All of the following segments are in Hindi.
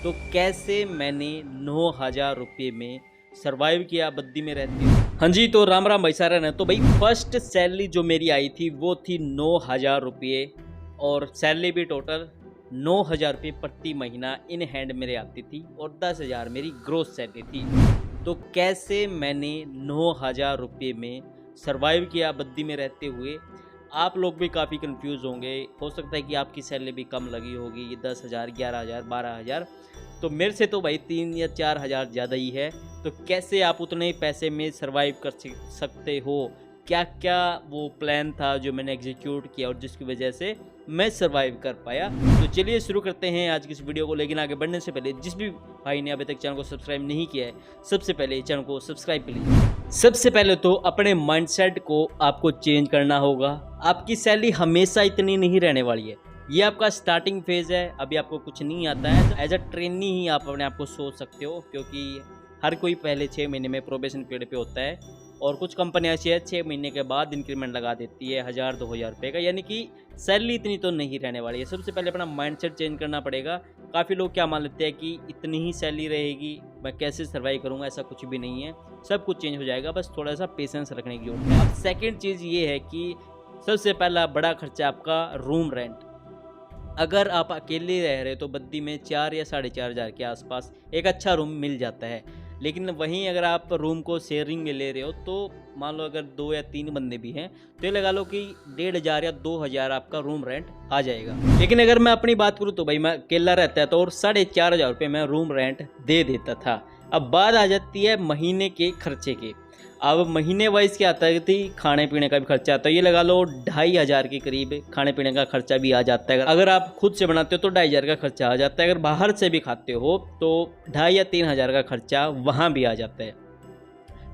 तो कैसे मैंने 9,000 रुपये में सर्वाइव किया बद्दी में रहते हुए। हाँ जी, तो राम राम भाई सारा ने। तो भाई फर्स्ट सैलरी जो मेरी आई थी वो थी 9,000 रुपये और सैलरी भी टोटल 9,000 रुपये प्रति महीना इन हैंड मेरे आती थी और 10,000 मेरी ग्रोस सैलरी थी। तो कैसे मैंने 9,000 रुपये में सर्वाइव किया बद्दी में रहते हुए। आप लोग भी काफ़ी कंफ्यूज होंगे, हो सकता है कि आपकी सैलरी भी कम लगी होगी, ये 10,000, 11,000, 12,000। तो मेरे से तो भाई 3 या 4,000 ज़्यादा ही है। तो कैसे आप उतने पैसे में सर्वाइव कर सकते हो, क्या क्या वो प्लान था जो मैंने एग्जीक्यूट किया और जिसकी वजह से मैं सर्वाइव कर पाया। तो चलिए शुरू करते हैं आज की इस वीडियो को। लेकिन आगे बढ़ने से पहले जिस भी भाई ने अभी तक चैनल को सब्सक्राइब नहीं किया है, सबसे पहले चैनल को सब्सक्राइब कर लीजिए। सबसे पहले तो अपने माइंडसेट को आपको चेंज करना होगा। आपकी सैलरी हमेशा इतनी नहीं रहने वाली है, ये आपका स्टार्टिंग फेज है, अभी आपको कुछ नहीं आता है। एज अ ट्रेनी ही आप अपने आप को सोच सकते हो, क्योंकि हर कोई पहले 6 महीने में प्रोबेशन पीरियड पे होता है और कुछ कंपनियां ऐसी है 6 महीने के बाद इंक्रीमेंट लगा देती है 1,000-2,000 रुपये का, यानी कि सैलरी इतनी तो नहीं रहने वाली है। सबसे पहले अपना माइंडसेट चेंज करना पड़ेगा। काफ़ी लोग क्या मान लेते हैं कि इतनी ही सैलरी रहेगी, मैं कैसे सर्वाइव करूंगा, ऐसा कुछ भी नहीं है, सब कुछ चेंज हो जाएगा, बस थोड़ा सा पेशेंस रखने की जरूरत है। अब सेकेंड चीज़ ये है कि सबसे पहला बड़ा खर्चा आपका रूम रेंट। अगर आप अकेले रह रहे तो बद्दी में 4 या 4,500 के आसपास एक अच्छा रूम मिल जाता है। लेकिन वहीं अगर आप रूम को शेयरिंग में ले रहे हो तो मान लो अगर 2 या 3 बंदे भी हैं तो ये लगा लो कि 1,500 या 2,000 आपका रूम रेंट आ जाएगा। लेकिन अगर मैं अपनी बात करूँ तो भाई मैं अकेला रहता है तो और 4,500 रुपये मैं रूम रेंट दे देता था। अब बात आ जाती है महीने के खर्चे के। अब महीने वाइज क्या आता है कि खाने पीने का भी खर्चा आता है, ये लगा लो 2,500 के करीब खाने पीने का खर्चा भी आ जाता है। अगर आप खुद से बनाते हो तो 2,500 का खर्चा आ जाता है, अगर बाहर से भी खाते हो तो 2,500 या 3,000 का खर्चा वहाँ भी आ जाता है।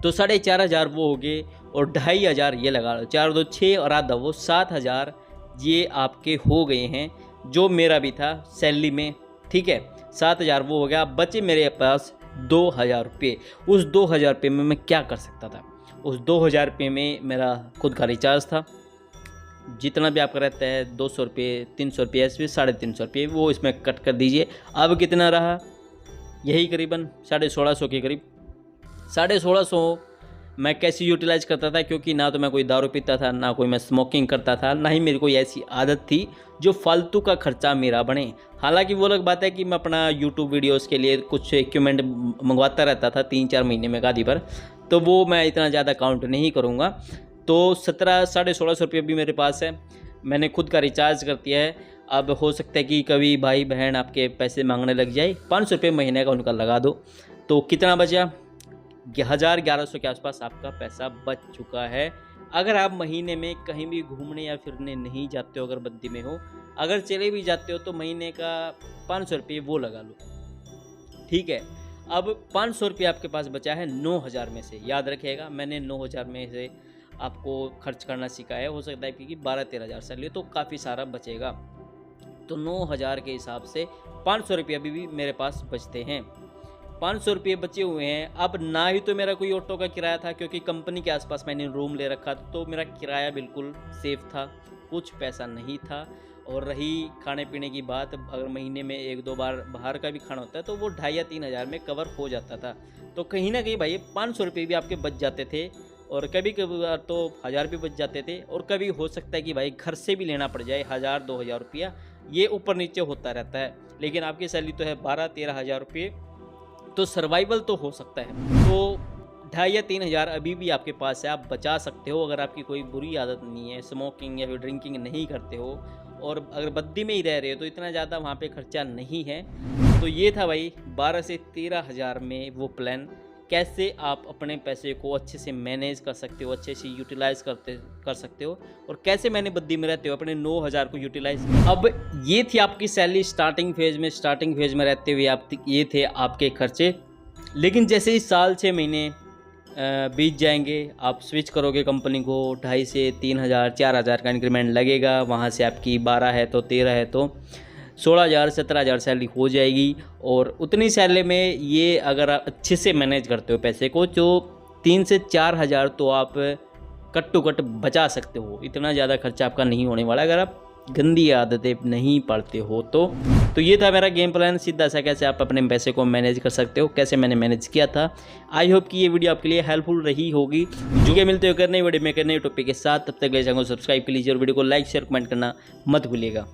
तो 4,500 वो हो गए और 2,500 ये लगा लो, 4 2 6 और आधा वो 7,000 ये आपके हो गए हैं, जो मेरा भी था सैलरी में। ठीक है, 7,000 वो हो गया। बचे मेरे पास 2,000 रुपये। उस 2,000 रुपये में मैं क्या कर सकता था? उस 2,000 रुपये में मेरा खुद का रिचार्ज था, जितना भी आपका रहता है 200 रुपये, 300 रुपये, ऐसे 350 रुपये वो इसमें कट कर दीजिए। अब कितना रहा? यही करीबन 1,650 के करीब। 1,650 मैं कैसे यूटिलाइज करता था, क्योंकि ना तो मैं कोई दारू पीता था, ना कोई मैं स्मोकिंग करता था, ना ही मेरी कोई ऐसी आदत थी जो फालतू का खर्चा मेरा बने। हालांकि वो अलग बात है कि मैं अपना यूट्यूब वीडियोस के लिए कुछ इक्विपमेंट मंगवाता रहता था 3-4 महीने में गादी पर, तो वो मैं इतना ज़्यादा काउंट नहीं करूँगा। तो 1,650 रुपये भी मेरे पास है, मैंने खुद का रिचार्ज कर दिया है। अब हो सकता है कि कभी भाई बहन आपके पैसे मांगने लग जाए, 500 रुपये महीने का उनका लगा दो, तो कितना बचा? 1,000-1,100 के आसपास आपका पैसा बच चुका है। अगर आप महीने में कहीं भी घूमने या फिरने नहीं जाते हो, अगर बद्दी में हो, अगर चले भी जाते हो तो महीने का 500 रुपये वो लगा लो। ठीक है, अब 500 रुपये आपके पास बचा है 9,000 में से। याद रखिएगा, मैंने 9,000 में से आपको खर्च करना सिखाया है। हो सकता है कि 12-13,000 सैलरी तो काफ़ी सारा बचेगा। तो 9,000 के हिसाब से 500 रुपये अभी भी मेरे पास बचते हैं। 500 रुपये बचे हुए हैं। अब ना ही तो मेरा कोई ऑटो का किराया था, क्योंकि कंपनी के आसपास मैंने रूम ले रखा था, तो मेरा किराया बिल्कुल सेफ था, कुछ पैसा नहीं था। और रही खाने पीने की बात, अगर महीने में 1-2 बार बाहर का भी खाना होता है तो वो 2,500 या 3,000 में कवर हो जाता था। तो कहीं ना कहीं भाई 500 रुपये भी आपके बच जाते थे, और कभी कभी तो 1,000 भी बच जाते थे, और कभी हो सकता है कि भाई घर से भी लेना पड़ जाए 1,000-2,000 रुपया, ये ऊपर नीचे होता रहता है। लेकिन आपकी सैलरी तो है 12-13,000 रुपये, तो सर्वाइवल तो हो सकता है। तो 2,500 या 3,000 अभी भी आपके पास है, आप बचा सकते हो अगर आपकी कोई बुरी आदत नहीं है, स्मोकिंग या फिर ड्रिंकिंग नहीं करते हो, और अगर बद्दी में ही रह रहे हो तो इतना ज़्यादा वहाँ पे खर्चा नहीं है। तो ये था भाई 12 से 13,000 में वो प्लान, कैसे आप अपने पैसे को अच्छे से मैनेज कर सकते हो, अच्छे से यूटिलाइज़ कर सकते हो, और कैसे मैंने बद्दी में रहते हो अपने 9,000 को यूटिलाइज़। अब ये थी आपकी सैलरी स्टार्टिंग फेज़ में रहते हुए ये थे आपके खर्चे। लेकिन जैसे ही साल 6 महीने बीत जाएंगे, आप स्विच करोगे कंपनी को, 2,500 से 3,000 4,000 का इंक्रीमेंट लगेगा, वहाँ से आपकी 12 है तो 13 है तो 16,000-17,000 सैलरी हो जाएगी। और उतनी सैलरी में ये अगर आप अच्छे से मैनेज करते हो पैसे को, जो 3 से 4,000 तो आप कट टू कट बचा सकते हो। इतना ज़्यादा खर्चा आपका नहीं होने वाला अगर आप गंदी आदतें नहीं पालते हो तो ये था मेरा गेम प्लान सीधा सा, कैसे आप अपने पैसे को मैनेज कर सकते हो, कैसे मैंने मैनेज किया था। आई होप कि ये वीडियो आपके लिए हेल्पफुल रही होगी। जो कि मिलते हो करने वीडियो में करने टॉपिक के साथ, तब तक ले जाऊँगा सब्सक्राइब कर लीजिए और वीडियो को लाइक शेयर कमेंट करना मत भूलिएगा।